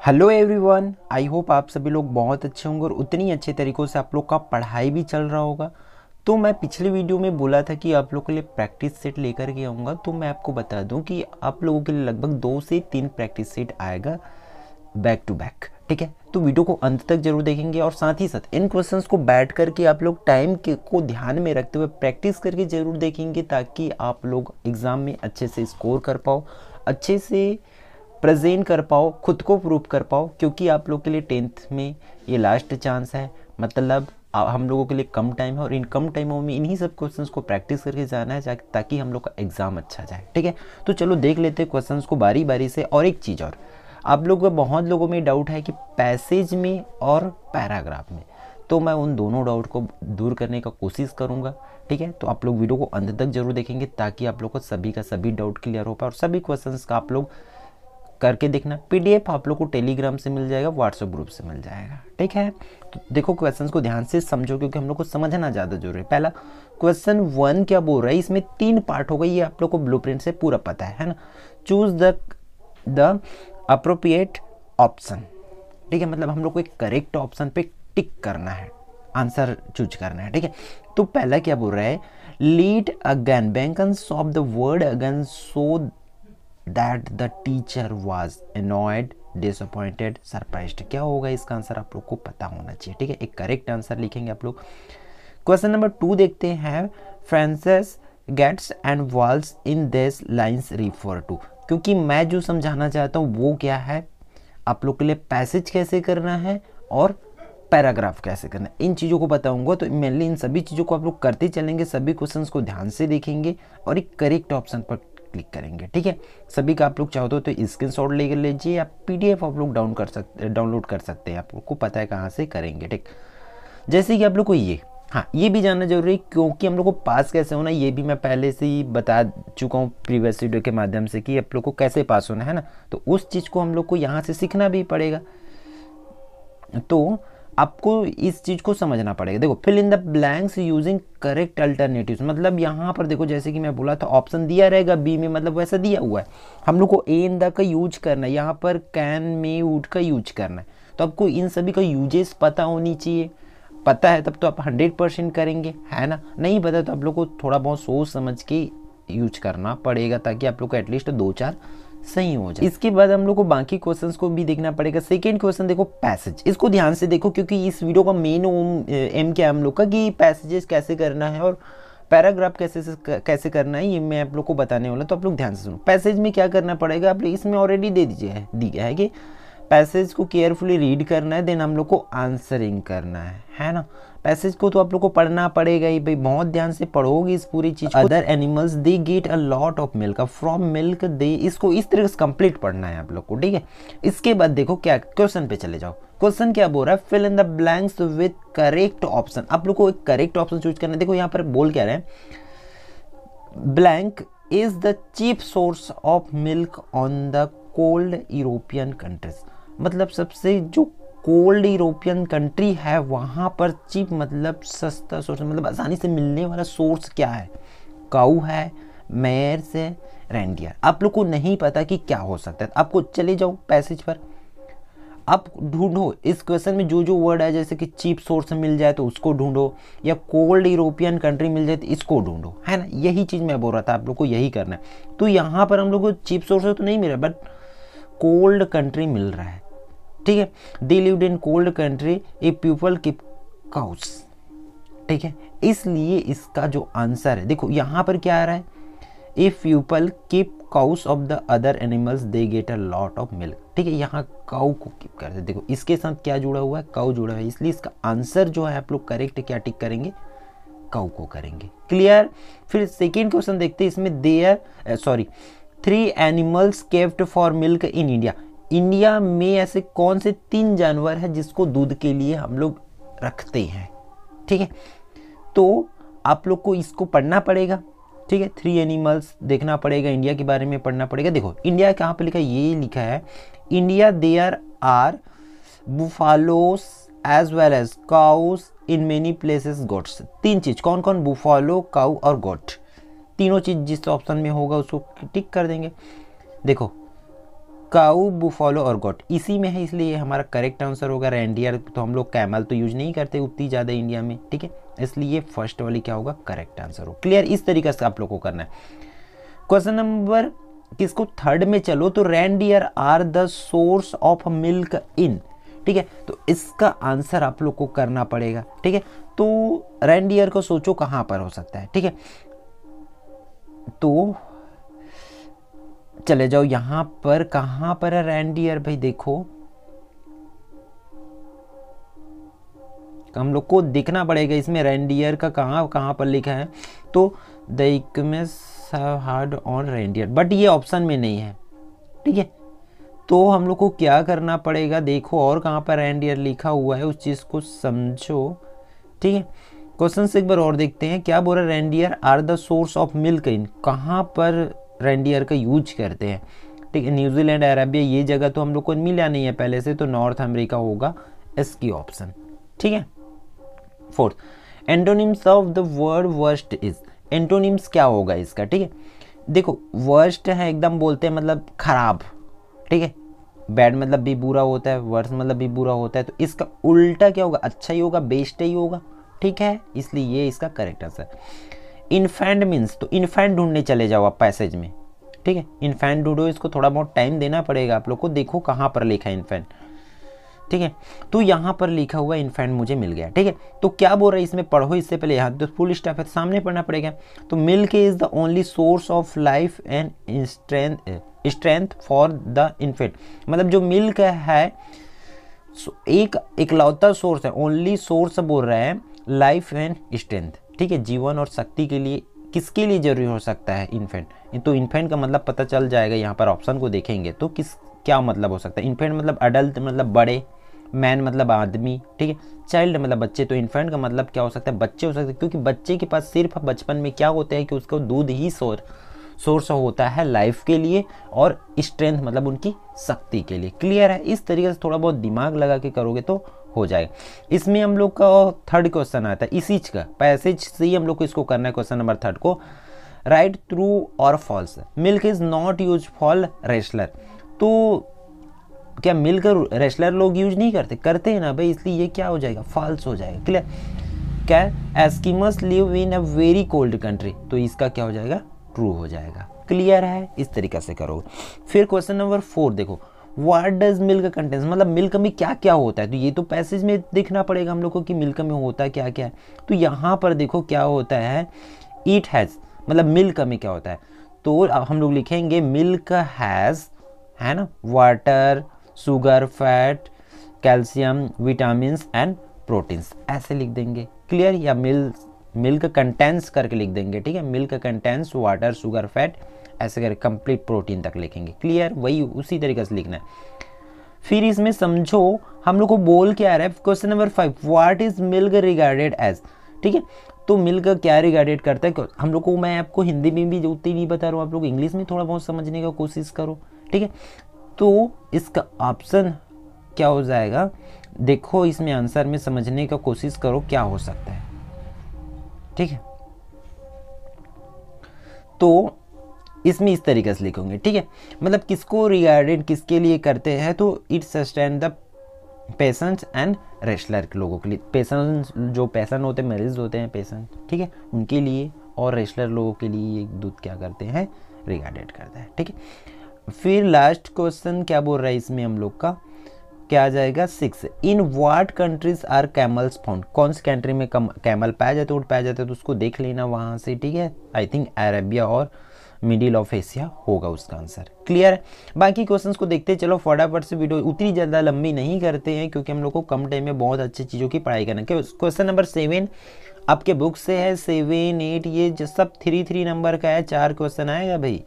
Hello everyone, I hope आप सभी लोग बहुत अच्छे होंगे और उतनी अच्छे तरीक़ों से आप लोग का पढ़ाई भी चल रहा होगा। तो मैं पिछले वीडियो में बोला था कि आप लोग के लिए प्रैक्टिस सेट लेकर के आऊँगा। तो मैं आपको बता दूं कि आप लोगों के लिए लगभग 2 से 3 प्रैक्टिस सेट आएगा बैक टू बैक। ठीक है, तो वीडियो को अंत तक जरूर देखेंगे और साथ ही साथ इन क्वेश्चंस को बैठ करके आप लोग टाइम को ध्यान में रखते हुए प्रैक्टिस करके जरूर देखेंगे, ताकि आप लोग एग्ज़ाम में अच्छे से स्कोर कर पाओ, अच्छे से प्रेजेंट कर पाओ, खुद को प्रूव कर पाओ। क्योंकि आप लोग के लिए 10th में ये लास्ट चांस है, मतलब हम लोगों के लिए कम टाइम है और इन कम टाइमों में इन्हीं सब क्वेश्चंस को प्रैक्टिस करके जाना है ताकि हम लोग का एग्ज़ाम अच्छा जाए। ठीक है, तो चलो देख लेते हैं क्वेश्चंस को बारी बारी से। और एक चीज़ और, आप लोग को बहुत लोगों में डाउट है कि पैसेज में और पैराग्राफ में, तो मैं उन दोनों डाउट को दूर करने का कोशिश करूंगा। ठीक है, तो आप लोग वीडियो को अंत तक जरूर देखेंगे ताकि आप लोग को सभी का सभी डाउट क्लियर हो पाए और सभी क्वेश्चंस का आप लोग करके देखना। पीडीएफ आप लोग को टेलीग्राम से मिल जाएगा, व्हाट्सएप ग्रुप से मिल जाएगा। ठीक है, तो देखो क्वेश्चंस को ध्यान से समझो क्योंकि हम लोग को समझना ज़्यादा जरूरी है। पहला क्वेश्चन 1 क्या बोल रहा है, इसमें 3 पार्ट होगा, ये आप लोग को ब्लूप्रिंट से पूरा पता है ना। Choose the appropriate option. ठीक है, मतलब हम लोग को एक करेक्ट ऑप्शन पे टिक करना है, आंसर चूज करना है। ठीक है, तो पहला क्या बोल रहा है, लीड अगेन बैंकन्स of the word again so that the teacher was annoyed, disappointed, surprised। क्या होगा इसका आंसर आप लोग को पता होना चाहिए। ठीक है, एक करेक्ट आंसर लिखेंगे आप लोग। क्वेश्चन नंबर 2 देखते हैं, Francis Gates and walls in this lines refer to. क्योंकि मैं जो समझाना चाहता हूँ वो क्या है, आप लोग के लिए पैसेज कैसे करना है और पैराग्राफ कैसे करना है, इन चीज़ों को बताऊंगा। तो मेनली इन सभी चीज़ों को आप लोग करते चलेंगे, सभी क्वेश्चंस को ध्यान से देखेंगे और एक करेक्ट ऑप्शन पर क्लिक करेंगे। ठीक है, सभी का आप लोग चाहो तो स्क्रीनशॉट ले लीजिए या पीडीएफ आप लोग डाउनलोड कर सकते हैं, आपको पता है कहाँ से करेंगे। ठीक, जैसे कि आप लोग को ये भी जानना जरूरी है क्योंकि हम लोग को पास कैसे होना, ये भी मैं पहले से ही बता चुका हूँ प्रीवियस वीडियो के माध्यम से कि आप लोग को कैसे पास होना है ना। तो उस चीज़ को हम लोग को यहाँ से सीखना भी पड़ेगा, तो आपको इस चीज को समझना पड़ेगा। देखो, fill in the blanks using correct alternatives. मतलब यहाँ पर देखो, जैसे कि मैं बोला था ऑप्शन दिया रहेगा बी में, मतलब वैसा दिया हुआ है, हम लोग को ए इन द का यूज करना है, यहाँ पर कैन में वुड का यूज करना है। तो आपको इन सभी का यूजेस पता होनी चाहिए, पता है तब तो आप 100% करेंगे, है ना। नहीं पता तो आप लोग को थोड़ा बहुत सोच समझ के यूज करना पड़ेगा ताकि आप लोग को एटलीस्ट 2-4 सही हो जाए। इसके बाद हम लोग को बाकी क्वेश्चंस को भी देखना पड़ेगा। सेकंड क्वेश्चन देखो, पैसेज, इसको ध्यान से देखो क्योंकि इस वीडियो का मेन एम क्या है हम लोग का, कि पैसेजेस कैसे करना है और पैराग्राफ कैसे करना है, ये मैं आप लोग को बताने वाला। तो आप लोग ध्यान से सुनो। पैसेज में क्या करना पड़ेगा, आप लोग इसमें ऑलरेडी दिया है कि पैसेज को केयरफुली रीड करना है, देन हम लोग को आंसरिंग करना है ना। पैसेज को तो आप लोग को पढ़ना पड़ेगा ही भाई, बहुत ध्यान से पढ़ोगे इस पूरी चीज को। Other animals they get a lot of milk, from milk they, इसको इस तरह से कंप्लीट पढ़ना है आप लोग को। ठीक है, इसके बाद देखो क्या क्वेश्चन पे चले जाओ। क्वेश्चन क्या बोल रहा है, fill in the blanks with correct option. आप लोग को एक करेक्ट ऑप्शन चूज करना है। देखो यहाँ पर बोल क्या रहे हैं, blank is the cheap source of milk on the cold European countries. मतलब सबसे जो कोल्ड यूरोपियन कंट्री है वहाँ पर चीप मतलब सस्ता सोर्स, मतलब आसानी से मिलने वाला सोर्स क्या है, काऊ है, मेयर से, रेंडियर। आप लोग को नहीं पता कि क्या हो सकता है, आपको चले जाओ पैसेज पर, आप ढूंढो इस क्वेश्चन में जो जो वर्ड है, जैसे कि चीप सोर्स मिल जाए तो उसको ढूंढो, या कोल्ड यूरोपियन कंट्री मिल जाए तो इसको ढूंढो, है ना। यही चीज़ मैं बोल रहा था, आप लोग को यही करना है। तो यहाँ पर हम लोग को चीप सोर्स तो नहीं मिल रहा, बट कोल्ड कंट्री मिल रहा है। ठीक है, they lived in cold country, A people keep cows. ठीक है, इसलिए इसका जो आंसर है, देखो यहाँ पर क्या आ रहा है, if people keep cows of the other animals they get a lot of milk. ठीक है, यहाँ काउ को कीप करते, देखो इसके साथ क्या जुड़ा हुआ है, काउ जुड़ा हुआ है, इसलिए इसका आंसर जो है आप लोग करेक्ट क्या टिक करेंगे, काउ को करेंगे। क्लियर। फिर सेकेंड क्वेश्चन देखते हैं, इसमें 3 animals kept for milk in India. India में ऐसे कौन से 3 जानवर हैं जिसको दूध के लिए हम लोग रखते हैं। ठीक है, तो आप लोग को इसको पढ़ना पड़ेगा। ठीक है, 3 एनिमल्स देखना पड़ेगा, इंडिया के बारे में पढ़ना पड़ेगा। देखो इंडिया कहाँ पे लिखा है, ये लिखा है India there are buffaloes as well as cows in many places goats. 3 चीज, कौन कौन, बुफालो, काउ और गोट, तीनों चीज जिस ऑप्शन में होगा उसको टिक कर देंगे। देखो काऊ, बुफालो और गोट इसी में है, इसलिए हमारा करेक्ट आंसर होगा रेंडियर। तो हम लोग कैमल तो यूज नहीं करते उतनी ज़्यादा इंडिया में, ठीक है, इसलिए फर्स्ट वाली क्या होगा, करेक्ट आंसर हो। क्लियर, इस तरीके से आप लोग को करना है। क्वेश्चन नंबर किसको थर्ड में चलो, तो reindeer are the source of milk in, ठीक है, तो इसका आंसर आप लोग को करना पड़ेगा, ठीक है। तो रेंडियर को सोचो कहां पर हो सकता है, ठीक है, तो चले जाओ यहां पर, कहां पर है रेंडियर भाई, देखो हम लोग को देखना पड़ेगा इसमें रेंडियर का कहां पर लिखा है। तो the equals hard on reindeer, but ये ऑप्शन में नहीं है, ठीक है। तो हम लोग को क्या करना पड़ेगा, देखो और कहां पर रेंडियर लिखा हुआ है उस चीज को समझो, ठीक है। क्वेश्चन से एक बार और देखते हैं, क्या बोल रहा है, reindeer are the source of milk in, कहां पर रेंडियर का यूज करते हैं, ठीक है। न्यूजीलैंड, अरेबिया, ये जगह तो हम लोग को मिला नहीं है पहले से, तो नॉर्थ अमेरिका होगा इसकी ऑप्शन, ठीक है। Fourth, antonyms of the word worst is, antonyms क्या होगा इसका, ठीक है। देखो वर्स्ट है एकदम बोलते हैं मतलब खराब, ठीक है, बैड मतलब भी बुरा होता है, वर्स्ट मतलब भी बुरा होता है, तो इसका उल्टा क्या होगा, अच्छा ही होगा, बेस्ट ही होगा, ठीक है, इसलिए ये इसका करेक्ट आंसर। इन्फेंट मीन्स, तो इन्फेंट ढूंढने चले जाओ आप पैसेज में, ठीक है, इन्फेंट ढूंढो, इसको थोड़ा बहुत टाइम देना पड़ेगा आप लोग को, देखो कहाँ पर लिखा है इन्फेंट, ठीक है। तो यहाँ पर लिखा हुआ इन्फेंट मुझे मिल गया, ठीक है। तो क्या बोल रहा है इसमें, पढ़ो इससे पहले, यहाँ तो फुल स्टॉप है, सामने पढ़ना पड़ेगा। तो milk is the only source of life and strength for the infant, मतलब जो मिल्क है एक इकलौता सोर्स है, ओनली सोर्स बोल रहा है लाइफ एंड स्ट्रेंथ, ठीक है, जीवन और शक्ति के लिए, किसके लिए जरूरी हो सकता है इन्फेंट। तो इन्फेंट का मतलब पता चल जाएगा, यहाँ पर ऑप्शन को देखेंगे तो क्या मतलब हो सकता है। इन्फेंट मतलब अडल्ट मतलब बड़े, मैन मतलब आदमी, ठीक है, चाइल्ड मतलब बच्चे, तो इन्फेंट का मतलब क्या हो सकता है, बच्चे हो सकते हैं, क्योंकि बच्चे के पास सिर्फ बचपन में क्या होता है कि उसको दूध ही सोर्स होता है लाइफ के लिए, और स्ट्रेंथ मतलब उनकी शक्ति के लिए। क्लियर है, इस तरीके से थोड़ा बहुत दिमाग लगा के करोगे तो हो जाएगा। इसमें हम लोग का थर्ड क्वेश्चन आता है इसी का पैसेज से ही हम लोग को इसको करना है, क्वेश्चन नंबर थर्ड को, राइट ट्रू और false, milk is not use for wrestler, तो क्या मिल्क रेसलर लोग यूज नहीं करते हैं ना भाई, इसलिए ये क्या हो जाएगा, फॉल्स हो जाएगा। क्लियर, क्या Eskimos live in a very cold country, तो इसका क्या हो जाएगा, ट्रू हो जाएगा। क्लियर है, इस तरीके से करो। फिर क्वेश्चन नंबर 4 देखो, व्हाट डज मिल्क कंटेन्स, मतलब मिल्क में क्या क्या होता है, तो ये तो पैसेज में देखना पड़ेगा हम लोग को कि मिल्क में होता है क्या क्या है। तो यहाँ पर देखो क्या होता है, इट हैज़, मतलब मिल्क में क्या होता है, तो हम लोग लिखेंगे मिल्क हैज़, है ना, water, sugar, fat, calcium, vitamins and proteins, ऐसे लिख देंगे। क्लियर, या मिल्क कंटेंस करके लिख देंगे, ठीक है, milk contains water, sugar, fat, ऐसे करके कंप्लीट प्रोटीन तक लिखेंगे। क्लियर, वही उसी तरीके से लिखना है। फिर इसमें समझो हम लोग को बोल क्या आ रहा है, question number 5, what is milk regarded as, ठीक है, तो मिल्क क्या रिगार्डेड करता है, हम लोग को, मैं आपको हिंदी में भी उतनी नहीं बता रहा हूँ, आप लोग इंग्लिश में थोड़ा बहुत समझने का कोशिश करो, ठीक है। तो इसका ऑप्शन क्या हो जाएगा, देखो इसमें आंसर में समझने का कोशिश करो क्या हो सकता है, ठीक है। तो इसमें इस तरीके से लिखोगे, ठीक है, मतलब किसको रिगार्डेड, किसके लिए करते हैं, तो it's sustain the patients and wrestler लोगों के लिए, पेशेंट्स जो पेशेंट होते हैं, मरीज होते हैं पेशेंट, ठीक है, उनके लिए, और रेसलर लोगों के लिए ये दूध क्या करते हैं, रिगार्डेड करता है, ठीक है। फिर लास्ट क्वेश्चन क्या बोल रहा है इसमें हम लोग का, क्या आ जाएगा 6, in what countries are camels found, कौन सी कंट्री में कैमल पाया जाता है, ऊँट पाया जाता है, तो उसको देख लेना वहाँ से, ठीक है। आई थिंक अरेबिया और मिडिल ऑफ एशिया होगा उसका आंसर। क्लियर है, बाकी क्वेश्चंस को देखते चलो फटाफट से, वीडियो उतनी ज़्यादा लंबी नहीं करते हैं क्योंकि हम लोग को कम टाइम में बहुत अच्छी चीज़ों की पढ़ाई करना है। क्वेश्चन नंबर 7 आपके बुक से है, 7, 8 ये जो सब 3 नंबर का है, 4 क्वेश्चन आएगा भाई,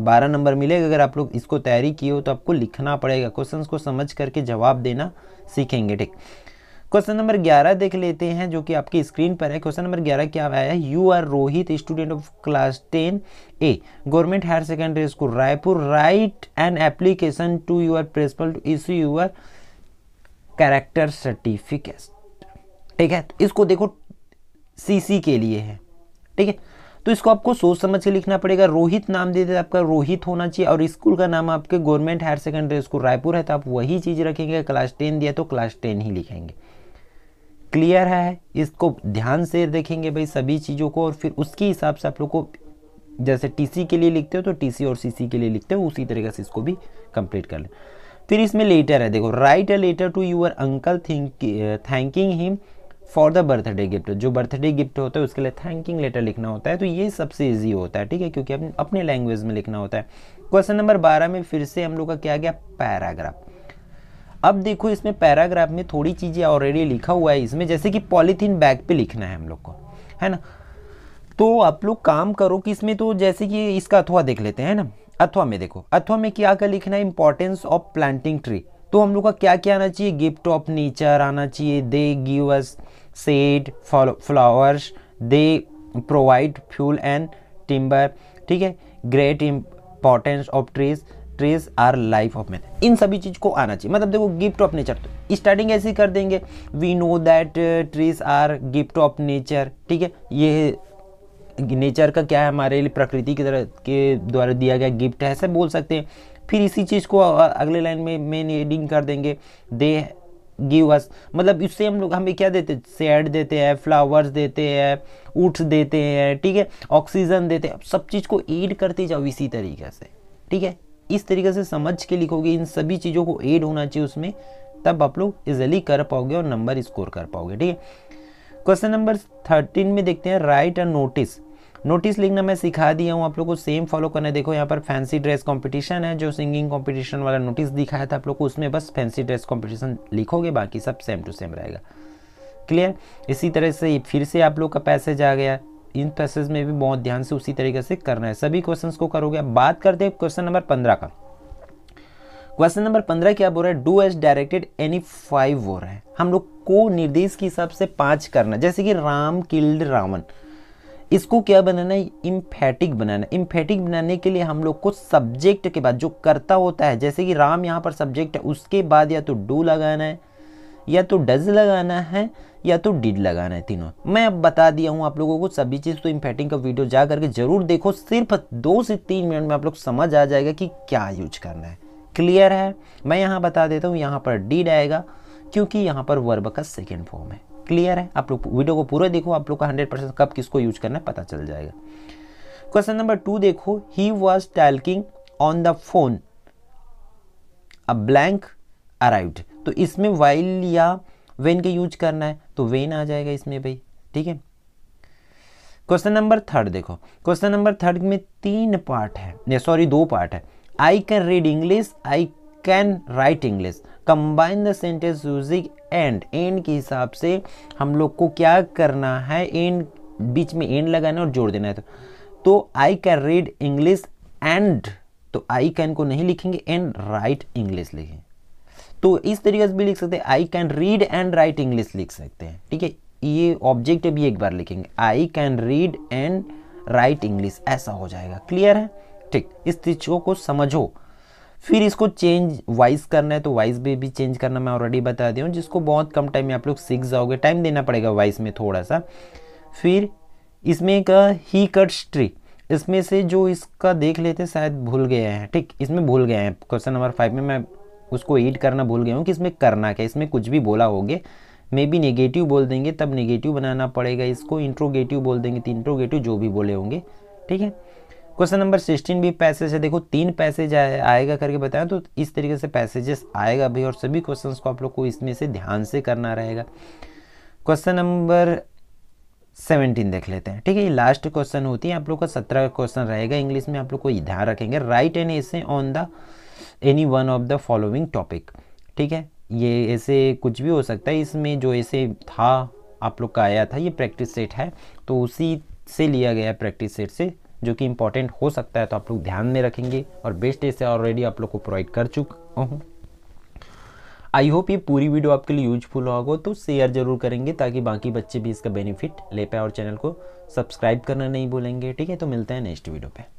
12 नंबर मिलेगा। अगर आप लोग इसको तैयारी किए हो तो आपको लिखना पड़ेगा, क्वेश्चंस को समझ करके जवाब देना सीखेंगे, ठीक। क्वेश्चन नंबर 11 देख लेते हैं जो कि आपकी स्क्रीन पर है। क्वेश्चन नंबर 11 क्या आया है, you are Rohit student of class 10 A government higher secondary school Raipur, write an application to your principal to issue your character certificate, ठीक है। तो इसको देखो सीसी के लिए है, ठीक है। तो इसको आपको सोच समझ के लिखना पड़ेगा। रोहित नाम दे दे, आपका रोहित होना चाहिए, और स्कूल का नाम आपके government higher secondary school Raipur है तो आप वही चीज़ रखेंगे। क्लास 10 दिया तो क्लास 10 ही लिखेंगे। क्लियर है? इसको ध्यान से देखेंगे भाई सभी चीज़ों को, और फिर उसके हिसाब से आप लोग को जैसे टीसी के लिए लिखते हो तो टीसी और सीसी के लिए लिखते हो उसी तरीके से इसको भी कंप्लीट कर लें। फिर इसमें लेटर है, देखो write a letter to your uncle thanking him for the birthday gift. जो बर्थडे गिफ्ट होता है उसके लिए थैंकिंग लेटर लिखना होता है, तो ये सबसे ईजी होता है, ठीक है, क्योंकि अपने लैंग्वेज में लिखना होता है। क्वेश्चन नंबर 12 में फिर से हम लोग का क्या गया, पैराग्राफ। अब देखो इसमें पैराग्राफ में थोड़ी चीज़ें ऑलरेडी लिखा हुआ है इसमें, जैसे कि पॉलीथीन बैग पे लिखना है हम लोग को, है ना। तो आप लोग काम करो कि इसमें तो जैसे कि इसका अथवा देख लेते हैं ना। अथवा में देखो, अथवा में क्या क्या लिखना है, इंपॉर्टेंस ऑफ प्लांटिंग ट्री। तो हम लोग का क्या क्या आना चाहिए, गिफ्ट ऑफ नेचर आना चाहिए, they give us shade flowers, they provide fuel and timber, ठीक है, great importance of trees are life of man. इन सभी चीज को आना चाहिए। मतलब देखो गिफ्ट ऑफ नेचर तो स्टार्टिंग ऐसे ही कर देंगे, we know that trees are gift of nature, ठीक है, ये नेचर का क्या है, हमारे लिए प्रकृति की तरह के द्वारा दिया गया गिफ्ट है, ऐसे बोल सकते हैं। फिर इसी चीज़ को अगले लाइन में मेन एडिंग कर देंगे, दे गिव अस, मतलब इससे हम लोग हमें क्या देते हैं, सेड देते हैं, फ्लावर्स देते हैं, ऊट्स देते हैं, ठीक है, ऑक्सीजन देते हैं। सब चीज़ को ऐड करते जाओ इसी तरीके से, ठीक है, इस तरीके से समझ के लिखोगे, इन सभी चीज़ों को ऐड होना चाहिए उसमें, तब आप लोग इजिली कर पाओगे और नंबर स्कोर कर पाओगे, ठीक है। क्वेश्चन नंबर 13 में देखते हैं, राइट अ नोटिस। नोटिस लिखना मैं सिखा दिया हूँ आप लोग को, सेम फॉलो करना है। देखो यहाँ पर फैंसी ड्रेस कंपटीशन है, जो सिंगिंग कंपटीशन वाला नोटिस दिखाया था आप लोग को, उसमें बस फैंसी ड्रेस कंपटीशन लिखोगे, बाकी सब सेम टू सेम रहेगा। क्लियर? इसी तरह से फिर से आप लोग का पैसेज आ गया, इन पैसेज में भी बहुत ध्यान से उसी तरीके से करना है, सभी क्वेश्चन को करोगे। बात करते हैं क्वेश्चन नंबर 15 का। क्वेश्चन नंबर 15 क्या बोल रहा है, डू एज डायरेक्टेड एनी 5 बोल रहा है। हम लोग को निर्देश के हिसाब से 5 करना, जैसे कि राम किल्ड रावण, इसको क्या बनाना है, इम्फेटिक बनाना। इम्फेटिक बनाने के लिए हम लोग को सब्जेक्ट के बाद जो कर्ता होता है, जैसे कि राम यहाँ पर सब्जेक्ट है, उसके बाद या तो डू लगाना है, या तो डज लगाना है, या तो डिड लगाना है, तीनों मैं अब बता दिया हूँ आप लोगों को सभी चीज़। तो इम्फेटिक का वीडियो जा करके जरूर देखो, सिर्फ 2 से 3 मिनट में आप लोग समझ आ जाएगा कि क्या यूज करना है। क्लियर है? मैं यहाँ बता देता हूँ, यहाँ पर डिड आएगा क्योंकि यहाँ पर वर्ब का सेकेंड फॉर्म है। क्लियर है? आप लोग वीडियो को पूरा देखो, आप लोग का 100% कब किसको यूज करना है पता चल जाएगा। क्वेश्चन नंबर 2 देखो, he was talking on the phone, a blank arrived. तो इसमें वाइल या व्हेन के यूज करना है, तो व्हेन आ जाएगा इसमें भाई, ठीक है। क्वेश्चन नंबर 3 देखो, क्वेश्चन नंबर 3 में 2 पार्ट है। I can read English, I can write English, combine the sentence using and. And के हिसाब से हम लोग को क्या करना है, एंड बीच में एंड लगाना है और जोड़ देना है। तो I can read English and, तो आई कैन को नहीं लिखेंगे, एंड राइट इंग्लिश लिखेंगे। तो इस तरीके से भी लिख सकते हैं, I can read and right English लिख सकते हैं, ठीक है। ये ऑब्जेक्ट भी एक बार लिखेंगे, I can read and right English, ऐसा हो जाएगा। क्लियर है? ठीक, इस चीज़ों को समझो। फिर इसको चेंज वाइज करना है, तो वाइज भी चेंज करना मैं ऑलरेडी बता दिया हूँ, जिसको बहुत कम टाइम में आप लोग सीख जाओगे। टाइम देना पड़ेगा वाइज में थोड़ा सा। फिर इसमें का ही कट्स ट्री, इसमें से जो इसका देख लेते शायद भूल गए हैं, ठीक, इसमें भूल गए हैं। क्वेश्चन नंबर 5 में मैं उसको एड करना भूल गया हूँ कि इसमें करना क्या। इसमें कुछ भी बोला होगे, मे बी नेगेटिव बोल देंगे तब नेगेटिव बनाना पड़ेगा, इसको इंट्रोगेटिव बोल देंगे तो इंट्रोगेटिव, जो भी बोले होंगे, ठीक है। क्वेश्चन नंबर 16 भी पैसेज है, देखो 3 पैसेज आएगा करके बताया, तो इस तरीके से पैसेजेस आएगा भी, और सभी क्वेश्चंस को आप लोग को इसमें से ध्यान से करना रहेगा। क्वेश्चन नंबर 17 देख लेते हैं, ठीक है। ये लास्ट क्वेश्चन होती है, आप लोग का 17 क्वेश्चन रहेगा इंग्लिश में, आप लोग को ध्यान रखेंगे। Right an essay on the any one of the following topic, ठीक है। ये ऐसे कुछ भी हो सकता है, इसमें जो ऐसे था आप लोग का आया था, ये प्रैक्टिस सेट है, तो उसी से लिया गया है प्रैक्टिस सेट से, जो कि इंपॉर्टेंट हो सकता है, तो आप लोग ध्यान में रखेंगे। और बेस्ट ऐसे ऑलरेडी आप लोग को प्रोवाइड कर चुका हूँ। आई होप ये पूरी वीडियो आपके लिए यूजफुल होगा, तो शेयर जरूर करेंगे ताकि बाकी बच्चे भी इसका बेनिफिट ले पाए, और चैनल को सब्सक्राइब करना नहीं भूलेंगे, ठीक है। तो मिलते हैं नेक्स्ट वीडियो पे।